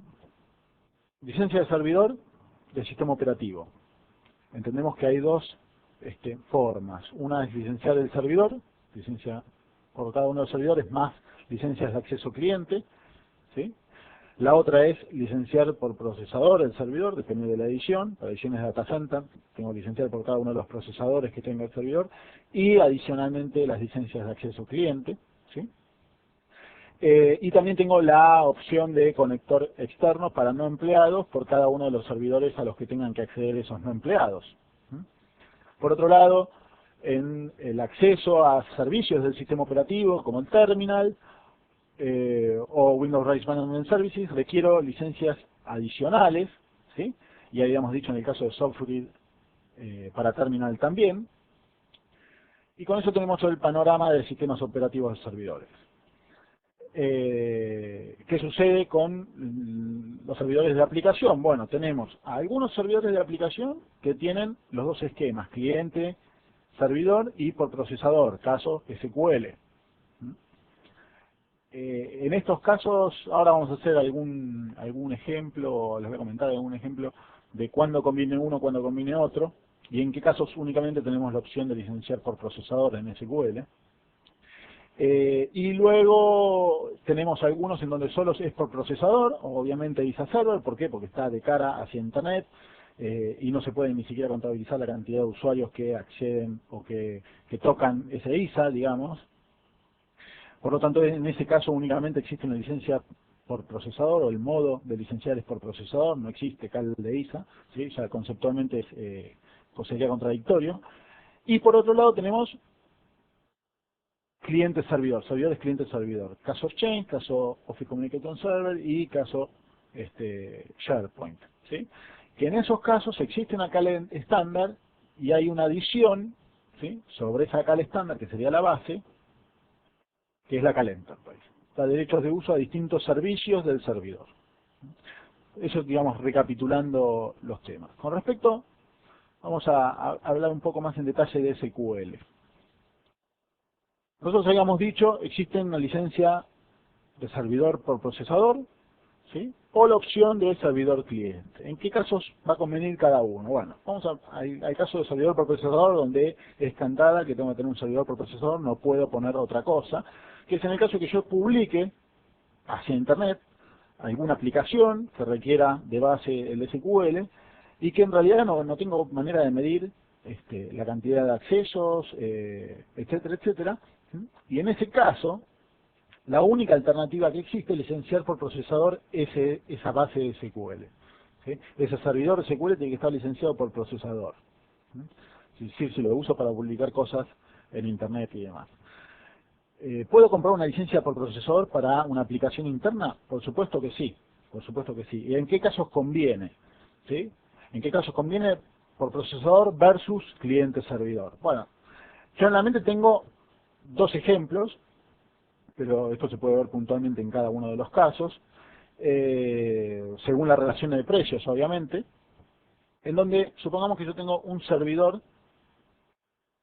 [SPEAKER 1] licencia de servidor del sistema operativo. Entendemos que hay dos formas. Una es licenciar el servidor, licencia por cada uno de los servidores, más licencias de acceso cliente, ¿sí? La otra es licenciar por procesador el servidor, depende de la edición. Para ediciones de data center, tengo que licenciar por cada uno de los procesadores que tenga el servidor, y adicionalmente las licencias de acceso cliente, ¿sí? Y también tengo la opción de conector externo para no empleados por cada uno de los servidores a los que tengan que acceder esos no empleados. Por otro lado, en el acceso a servicios del sistema operativo, como el terminal, o Windows Rights Management Services, requiero licencias adicionales, ¿sí? Y habíamos dicho en el caso de Softgrid para terminal también. Y con eso tenemos todo el panorama de sistemas operativos de servidores. ¿Qué sucede con los servidores de aplicación? Bueno, tenemos algunos servidores de aplicación que tienen los dos esquemas, cliente, servidor y por procesador, caso SQL. En estos casos, ahora vamos a hacer algún ejemplo, les voy a comentar algún ejemplo de cuándo conviene uno, cuándo conviene otro, y en qué casos únicamente tenemos la opción de licenciar por procesador en SQL. Y luego tenemos algunos en donde solo es por procesador, obviamente ISA Server, ¿por qué? Porque está de cara hacia Internet y no se puede ni siquiera contabilizar la cantidad de usuarios que acceden o que tocan ese ISA, digamos. Por lo tanto, en ese caso únicamente existe una licencia por procesador, o el modo de licenciar es por procesador, no existe CAL de ISA, ¿sí? Ya conceptualmente pues sería contradictorio. Y por otro lado tenemos cliente-servidor, servidores cliente-servidor, caso Exchange, caso Office Communication Server y caso SharePoint, ¿sí? Que en esos casos existe una CAL estándar y hay una adición, ¿sí? Sobre esa CAL estándar, que sería la base, que es la CAL Enterprise. Da derechos de uso a distintos servicios del servidor. Eso, digamos, recapitulando los temas. Con respecto, vamos a hablar un poco más en detalle de SQL. Nosotros habíamos dicho, existe una licencia de servidor por procesador, ¿sí? O la opción de servidor cliente. ¿En qué casos va a convenir cada uno? Bueno, hay casos de servidor por procesador donde es cantada que tengo que tener un servidor por procesador, no puedo poner otra cosa, que es en el caso que yo publique hacia Internet alguna aplicación que requiera de base el SQL y que en realidad no tengo manera de medir la cantidad de accesos, etcétera, etcétera. Y en ese caso, la única alternativa que existe es licenciar por procesador esa base de SQL, ¿sí? Ese servidor de SQL tiene que estar licenciado por procesador. Es decir, si lo uso para publicar cosas en Internet y demás. ¿Puedo comprar una licencia por procesador para una aplicación interna? Por supuesto que sí, por supuesto que sí. ¿Y en qué casos conviene? ¿Sí? ¿En qué casos conviene por procesador versus cliente-servidor? Bueno, yo en la mente tengo dos ejemplos, pero esto se puede ver puntualmente en cada uno de los casos, según la relación de precios, obviamente, en donde supongamos que yo tengo un servidor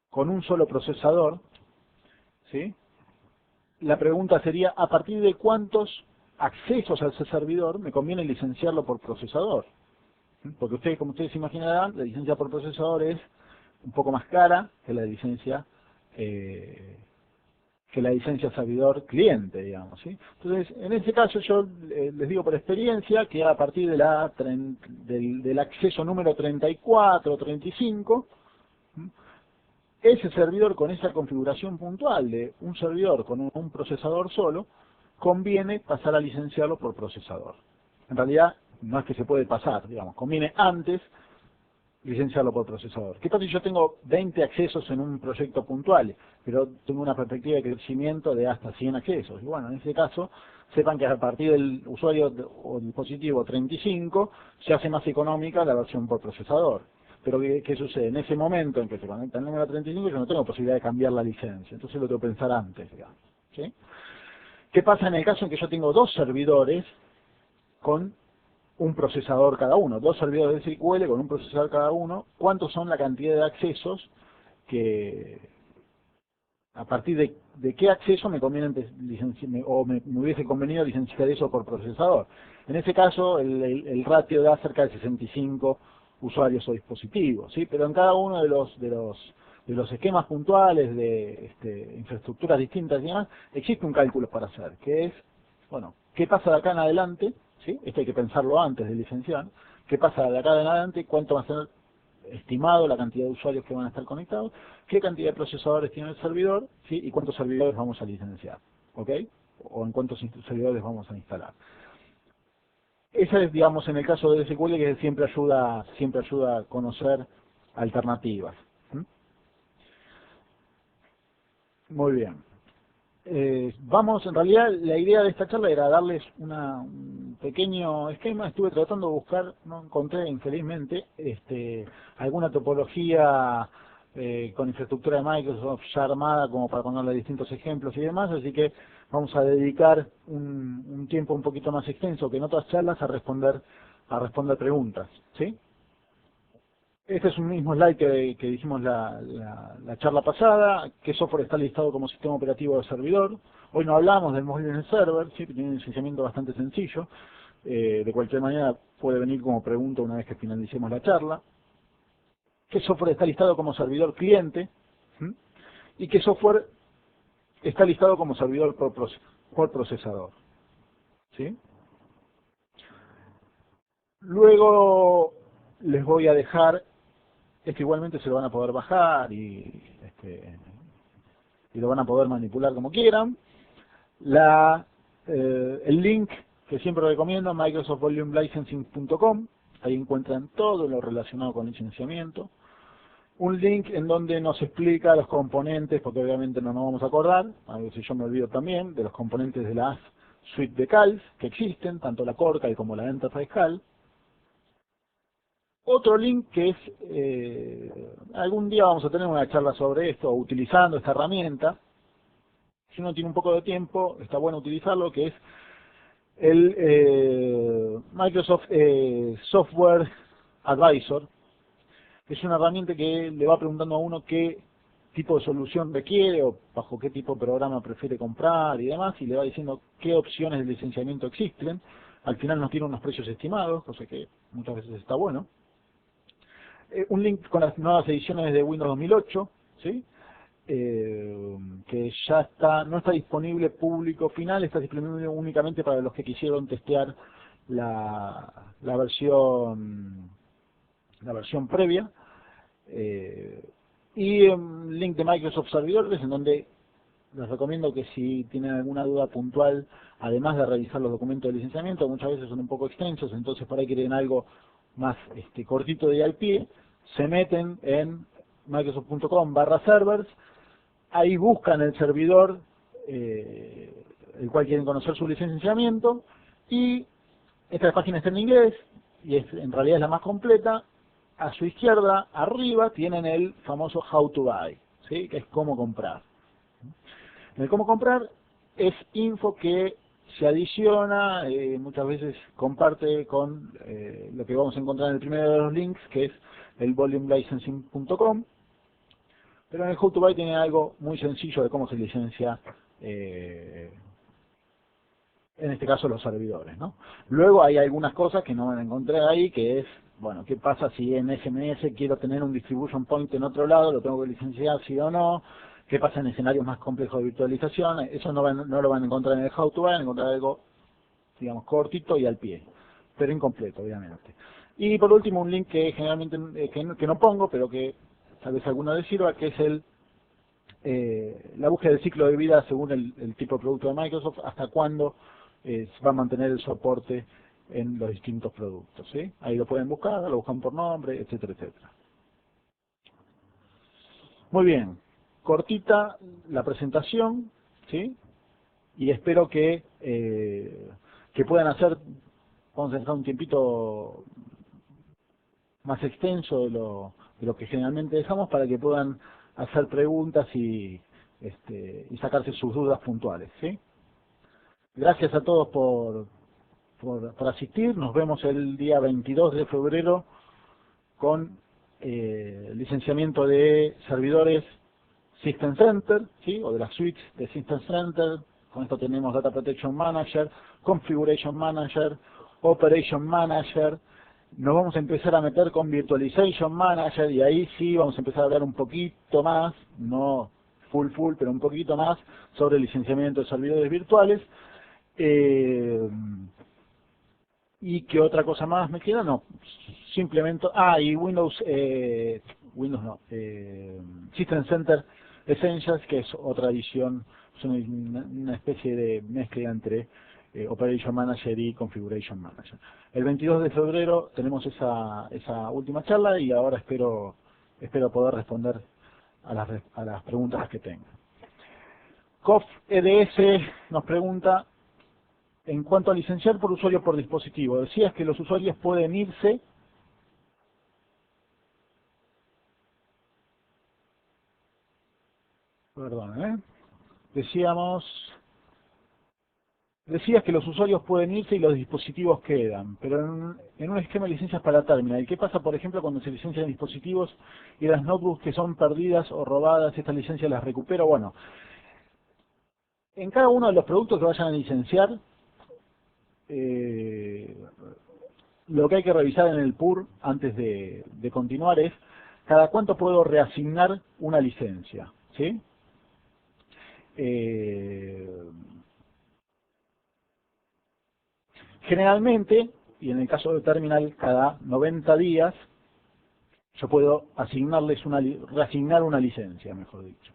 [SPEAKER 1] con un solo procesador, ¿sí? la pregunta sería, ¿a partir de cuántos accesos a ese servidor me conviene licenciarlo por procesador? Porque ustedes, como ustedes imaginarán, la licencia por procesador es un poco más cara que la licencia servidor cliente, digamos, ¿sí? Entonces, en ese caso yo les digo por experiencia que a partir de del acceso número 34 o 35, ese servidor con esa configuración puntual de un servidor con un procesador solo, conviene pasar a licenciarlo por procesador. En realidad, no es que se puede pasar, digamos, conviene antes licenciarlo por procesador. ¿Qué pasa si yo tengo 20 accesos en un proyecto puntual, pero tengo una perspectiva de crecimiento de hasta 100 accesos? Y bueno, en ese caso, sepan que a partir del usuario o dispositivo 35, se hace más económica la versión por procesador. Pero ¿qué sucede? En ese momento en que se conecta el número 35, yo no tengo posibilidad de cambiar la licencia. Entonces lo tengo que pensar antes, digamos, ¿sí? ¿Qué pasa en el caso en que yo tengo dos servidores con un procesador cada uno? Dos servidores de SQL con un procesador cada uno. ¿Cuántos son la cantidad de accesos que, a partir de qué acceso me conviene me hubiese convenido licenciar eso por procesador? En ese caso, el ratio da cerca de 65 usuarios o dispositivos, ¿sí? Pero en cada uno de los esquemas puntuales de infraestructuras distintas y demás, existe un cálculo para hacer, que es, bueno, ¿qué pasa de acá en adelante? ¿Sí? Esto hay que pensarlo antes de licenciar. ¿Qué pasa de acá en adelante? ¿Cuánto va a ser estimado la cantidad de usuarios que van a estar conectados? ¿Qué cantidad de procesadores tiene el servidor? ¿Sí? ¿Y cuántos servidores vamos a licenciar? ¿Ok? ¿O en cuántos servidores vamos a instalar? Esa es, digamos, en el caso de SQL, que siempre ayuda a conocer alternativas. ¿Mm? Muy bien. Vamos, en realidad la idea de esta charla era darles un pequeño esquema. Estuve tratando de buscar, no encontré infelizmente alguna topología con infraestructura de Microsoft ya armada como para ponerle distintos ejemplos y demás, así que vamos a dedicar un tiempo un poquito más extenso que en otras charlas a responder preguntas, ¿sí? Este es un mismo slide que dijimos la charla pasada. ¿Qué software está listado como sistema operativo de servidor? Hoy no hablamos del Mobile Server, ¿sí? Que tiene un licenciamiento bastante sencillo. De cualquier manera puede venir como pregunta una vez que finalicemos la charla. ¿Qué software está listado como servidor cliente? ¿Mm? ¿Y qué software está listado como servidor por procesador? ¿Sí? Luego les voy a dejar, esto igualmente se lo van a poder bajar y lo van a poder manipular como quieran. El link que siempre recomiendo, microsoftvolumelicensing.com, ahí encuentran todo lo relacionado con licenciamiento. Un link en donde nos explica los componentes, porque obviamente no nos vamos a acordar, a ver si yo me olvido también, de los componentes de la suite de CALs que existen, tanto la Core CAL como la Enterprise CAL. Otro link que es, algún día vamos a tener una charla sobre esto, utilizando esta herramienta. Si uno tiene un poco de tiempo, está bueno utilizarlo, que es el Microsoft Software Advisor. Es una herramienta que le va preguntando a uno qué tipo de solución requiere o bajo qué tipo de programa prefiere comprar y demás, y le va diciendo qué opciones de licenciamiento existen. Al final nos tiene unos precios estimados, cosa que muchas veces está bueno. Un link con las nuevas ediciones de Windows 2008, ¿sí? Que ya no está disponible público final, está disponible únicamente para los que quisieron testear la versión previa. Y un link de Microsoft Servidores, en donde les recomiendo que si tienen alguna duda puntual, además de revisar los documentos de licenciamiento, muchas veces son un poco extensos, entonces por ahí quieren algo más cortito de al pie, se meten en microsoft.com/servers, ahí buscan el servidor el cual quieren conocer su licenciamiento, y esta página está en inglés y en realidad es la más completa. A su izquierda, arriba, tienen el famoso How to Buy, ¿sí? Que es cómo comprar. En el cómo comprar es info que se adiciona, muchas veces comparte con lo que vamos a encontrar en el primero de los links, que es el volumelicensing.com. Pero en el How to Buy tiene algo muy sencillo de cómo se licencia eh, en este caso los servidores, ¿no? Luego hay algunas cosas que no van a encontrar ahí, que es, bueno, ¿qué pasa si en SMS quiero tener un distribution point en otro lado? ¿Lo tengo que licenciar, sí o no? ¿Qué pasa en escenarios más complejos de virtualización? Eso no lo van a encontrar en el how to, van a encontrar algo, digamos, cortito y al pie, pero incompleto, obviamente. Y por último, un link que generalmente que no pongo, pero que tal vez alguno les sirva, que es la búsqueda del ciclo de vida según el tipo de producto de Microsoft, hasta cuándo va a mantener el soporte en los distintos productos. ¿Sí? Ahí lo pueden buscar, lo buscan por nombre, etcétera, etcétera. Muy bien, cortita la presentación, ¿sí? Y espero que puedan hacer, vamos a dejar un tiempito más extenso de lo que generalmente dejamos para que puedan hacer preguntas y sacarse sus dudas puntuales. ¿Sí? Gracias a todos por asistir. Nos vemos el día 22 de febrero con licenciamiento de servidores System Center, ¿sí? O de las suites de System Center. Con esto tenemos Data Protection Manager, Configuration Manager, Operation Manager. Nos vamos a empezar a meter con Virtualization Manager y ahí sí vamos a empezar a hablar un poquito más, no full, pero un poquito más sobre el licenciamiento de servidores virtuales. ¿Y qué otra cosa más me queda? No, simplemente... y Windows no, System Center Essentials, que es otra edición, es una especie de mezcla entre Operation Manager y Configuration Manager. El 22 de febrero tenemos esa última charla y ahora espero poder responder a las preguntas que tengan. COF EDS nos pregunta, en cuanto a licenciar por usuario por dispositivo, decías que los usuarios pueden irse. Perdón, decías que los usuarios pueden irse y los dispositivos quedan, pero en un esquema de licencias para terminal. ¿Y qué pasa, por ejemplo, cuando se licencian dispositivos y las notebooks que son perdidas o robadas, estas licencias las recupero? Bueno, en cada uno de los productos que vayan a licenciar, lo que hay que revisar en el PUR antes de continuar es cada cuánto puedo reasignar una licencia, ¿sí? Generalmente, y en el caso de terminal, cada 90 días, yo puedo reasignar una licencia, mejor dicho.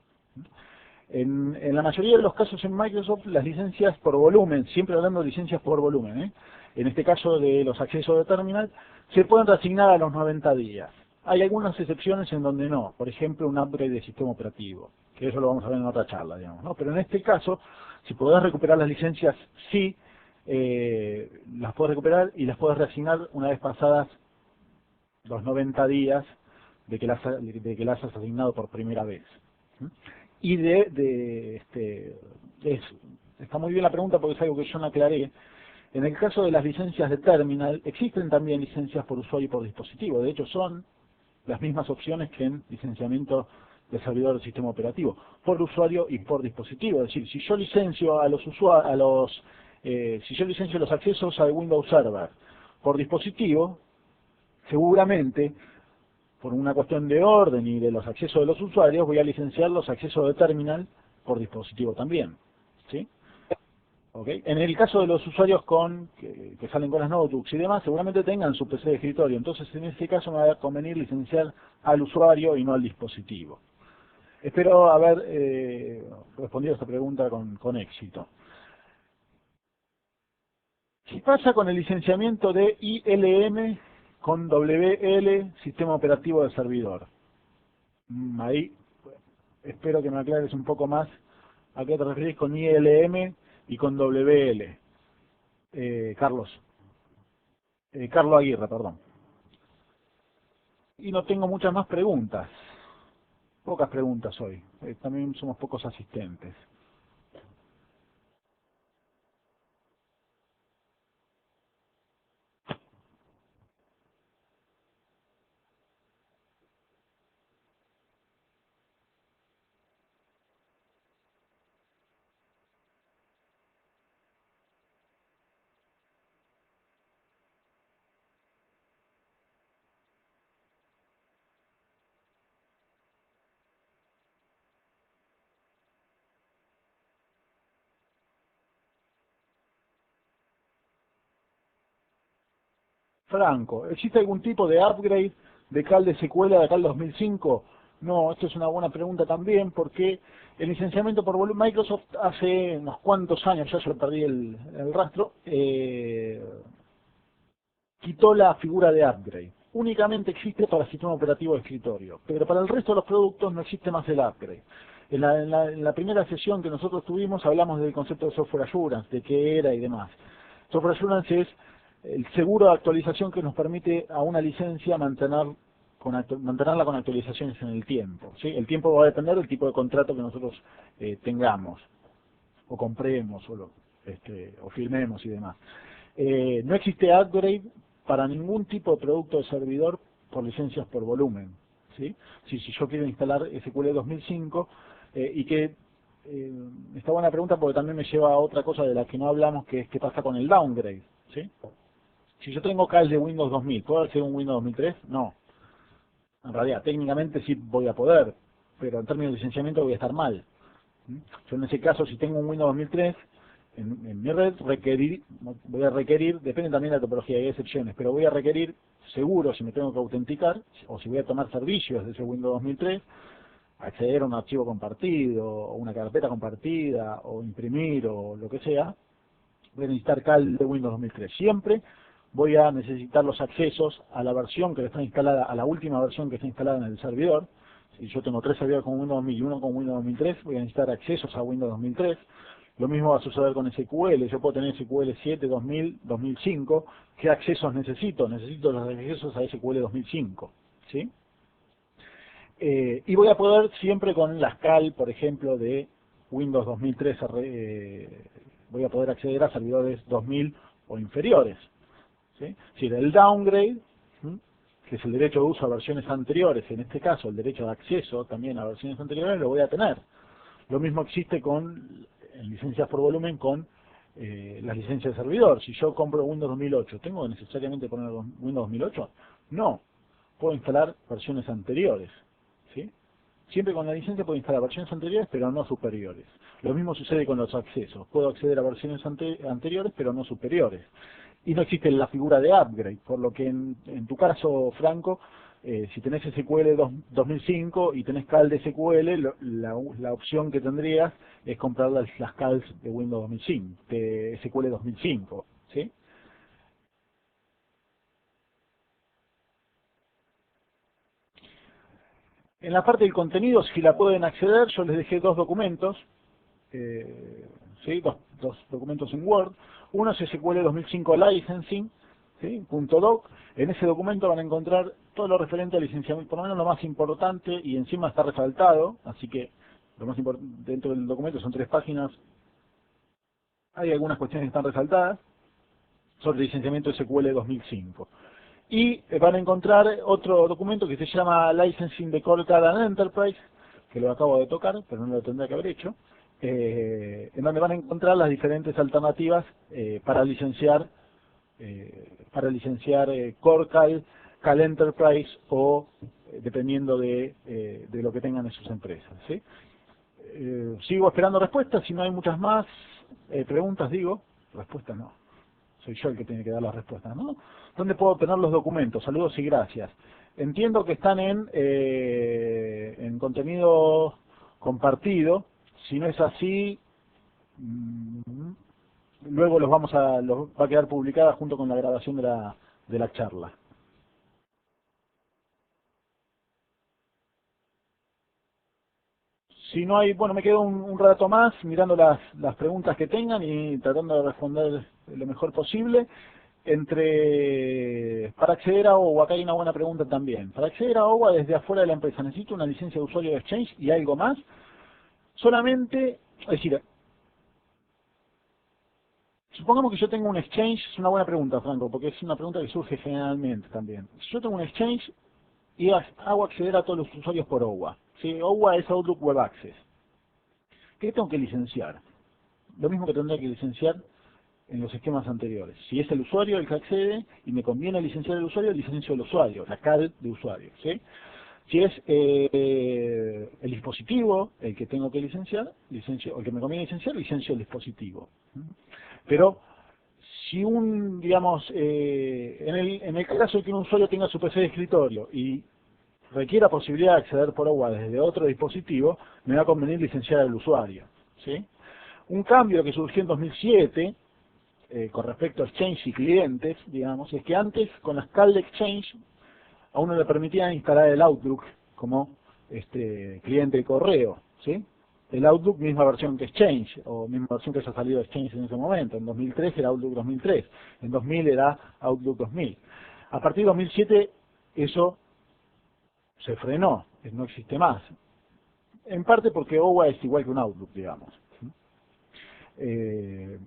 [SPEAKER 1] En la mayoría de los casos en Microsoft, las licencias por volumen, siempre hablando de licencias por volumen, en este caso de los accesos de terminal, se pueden reasignar a los 90 días. Hay algunas excepciones en donde no, por ejemplo un upgrade de sistema operativo, que eso lo vamos a ver en otra charla, digamos, ¿no? Pero en este caso, si podés recuperar las licencias, sí, las puedes recuperar y las puedes reasignar una vez pasadas los 90 días de que las has asignado por primera vez. Y está muy bien la pregunta porque es algo que yo no aclaré. En el caso de las licencias de terminal, existen también licencias por usuario y por dispositivo. De hecho, son las mismas opciones que en licenciamiento de servidor del sistema operativo, por usuario y por dispositivo. Es decir, si yo licencio si yo licencio los accesos al Windows Server por dispositivo, seguramente por una cuestión de orden y de los accesos de los usuarios, voy a licenciar los accesos de terminal por dispositivo también. ¿Sí? ¿Okay? En el caso de los usuarios que salen con las notebooks y demás, seguramente tengan su PC de escritorio. Entonces, en este caso me va a convenir licenciar al usuario y no al dispositivo. Espero haber respondido a esta pregunta con éxito. ¿Qué pasa con el licenciamiento de ILM con WL, Sistema Operativo de Servidor? Ahí espero que me aclares un poco más a qué te referís con ILM y con WL. Carlos. Carlos Aguirre, perdón. Y no tengo muchas más preguntas. Pocas preguntas hoy. También somos pocos asistentes. Franco, ¿existe algún tipo de upgrade de CAL de secuela de CAL 2005? No, esto es una buena pregunta también, porque el licenciamiento por volumen, Microsoft hace unos cuantos años, ya yo perdí el rastro, quitó la figura de upgrade. Únicamente existe para el sistema operativo de escritorio, pero para el resto de los productos no existe más el upgrade. En la primera sesión que nosotros tuvimos hablamos del concepto de software assurance, de qué era y demás. Software assurance es el seguro de actualización que nos permite a una licencia mantenerla con actualizaciones en el tiempo, ¿sí? El tiempo va a depender del tipo de contrato que nosotros tengamos, o compremos, o firmemos y demás. No existe upgrade para ningún tipo de producto de servidor por licencias por volumen, ¿sí? Si yo quiero instalar SQL 2005 y que esta buena pregunta porque también me lleva a otra cosa de la que no hablamos, que es qué pasa con el downgrade, ¿sí? Si yo tengo CAL de Windows 2000, ¿puedo hacer un Windows 2003? No. En realidad, técnicamente sí voy a poder, pero en términos de licenciamiento voy a estar mal. Yo en ese caso, si tengo un Windows 2003, en mi red voy a requerir, depende también de la topología, hay excepciones, pero voy a requerir, seguro, si me tengo que autenticar, o si voy a tomar servicios de ese Windows 2003, acceder a un archivo compartido, o una carpeta compartida, o imprimir, o lo que sea, voy a necesitar CAL de Windows 2003. Siempre voy a necesitar los accesos a la versión que está instalada, a la última versión que está instalada en el servidor. Si yo tengo 3 servidores con Windows 2000 y uno con Windows 2003, voy a necesitar accesos a Windows 2003. Lo mismo va a suceder con SQL. Yo puedo tener SQL 7, 2000, 2005. ¿Qué accesos necesito? Necesito los accesos a SQL 2005. ¿Sí? Y voy a poder siempre con las CAL, por ejemplo, de Windows 2003, voy a poder acceder a servidores 2000 o inferiores. ¿Sí? Si el downgrade, ¿sí?, que es el derecho de uso a versiones anteriores, en este caso el derecho de acceso también a versiones anteriores, lo voy a tener. Lo mismo existe con en licencias por volumen con las licencias de servidor. Si yo compro Windows 2008, ¿tengo que necesariamente poner Windows 2008? No, puedo instalar versiones anteriores. ¿Sí? Siempre con la licencia puedo instalar versiones anteriores, pero no superiores. Lo mismo sucede con los accesos. Puedo acceder a versiones anteriores, pero no superiores. Y no existe la figura de upgrade, por lo que en tu caso, Franco, si tenés SQL 2005 y tenés CAL de SQL, la opción que tendrías es comprar las CALs de Windows 2005, de SQL 2005, ¿sí? En la parte del contenido, si la pueden acceder, yo les dejé dos documentos, ¿sí? Dos documentos en Word. Uno es SQL 2005 Licensing, ¿sí? .doc. En ese documento van a encontrar todo lo referente al licenciamiento, por lo menos lo más importante, y encima está resaltado, así que lo más importante dentro del documento son 3 páginas. Hay algunas cuestiones que están resaltadas sobre licenciamiento SQL 2005. Y van a encontrar otro documento que se llama Licensing de Core Cloud and Enterprise, que lo acabo de tocar, pero no lo tendría que haber hecho, en donde van a encontrar las diferentes alternativas para licenciar Core Cal Enterprise o dependiendo de lo que tengan en sus empresas, ¿sí? Sigo esperando respuestas, si no hay muchas más preguntas, digo, respuestas no. Soy yo el que tiene que dar las respuestas, ¿no? ¿Dónde puedo obtener los documentos? Saludos y gracias. Entiendo que están en contenido compartido. Si no es así, luego los va a quedar publicada junto con la grabación de la charla. Si no hay, bueno, me quedo un rato más mirando las preguntas que tengan y tratando de responder lo mejor posible. Para acceder a OWA, acá hay una buena pregunta también. Para acceder a OWA desde afuera de la empresa, ¿necesito una licencia de usuario de Exchange y algo más? Solamente, es decir, supongamos que yo tengo un Exchange, es una buena pregunta, Franco, porque es una pregunta que surge generalmente también. Si yo tengo un Exchange y hago acceder a todos los usuarios por OWA, ¿sí? OWA es Outlook Web Access. ¿Qué tengo que licenciar? Lo mismo que tendría que licenciar en los esquemas anteriores. Si es el usuario el que accede y me conviene licenciar el usuario, licencio el usuario, la CAL de usuario, ¿sí? Si es el dispositivo el que tengo que licenciar, o el que me conviene licenciar, licencio el dispositivo. Pero si digamos, en el caso de que un usuario tenga su PC de escritorio y requiera posibilidad de acceder por OWA desde otro dispositivo, me va a convenir licenciar al usuario, ¿sí? Un cambio que surgió en 2007, con respecto a Exchange y clientes, digamos, es que antes con las CAL de Exchange a uno le permitían instalar el Outlook como cliente de correo, ¿sí? El Outlook misma versión que Exchange, o misma versión que haya salido de Exchange en ese momento. En 2003 era Outlook 2003, en 2000 era Outlook 2000. A partir de 2007 eso se frenó, no existe más. En parte porque OWA es igual que un Outlook, digamos.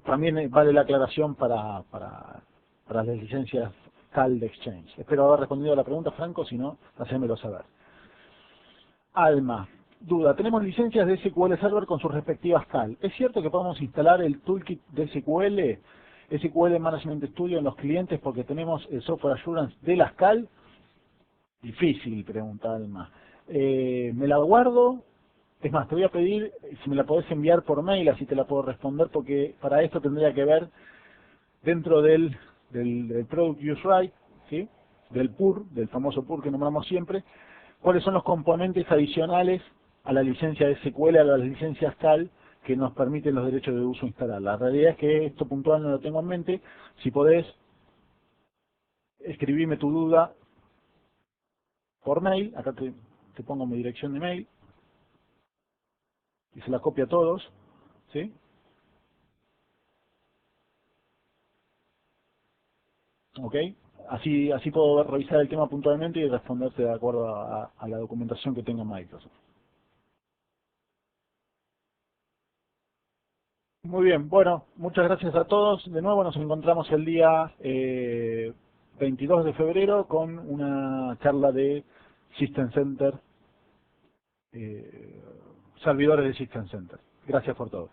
[SPEAKER 1] También vale la aclaración para las licencias CAL de Exchange. Espero haber respondido a la pregunta, Franco, si no, hacémelo saber. Alma, duda, tenemos licencias de SQL Server con sus respectivas CAL. ¿Es cierto que podemos instalar el toolkit de SQL Management Studio en los clientes porque tenemos el software assurance de las CAL? Difícil, pregunta Alma. Me la guardo. Es más, te voy a pedir si me la podés enviar por mail, así te la puedo responder, porque para esto tendría que ver dentro del Product Use Right, ¿sí? Del PUR, del famoso PUR que nombramos siempre, cuáles son los componentes adicionales a la licencia de SQL, a las licencias CAL, que nos permiten los derechos de uso instalar. La realidad es que esto puntual no lo tengo en mente. Si podés, escribime tu duda por mail, acá te pongo mi dirección de mail, y se la copia a todos, ¿sí? ¿Ok? Así puedo revisar el tema puntualmente y responderte de acuerdo a la documentación que tenga Microsoft. Muy bien, bueno, muchas gracias a todos. De nuevo nos encontramos el día 22 de febrero con una charla de System Center, servidores de System Center. Gracias por todo.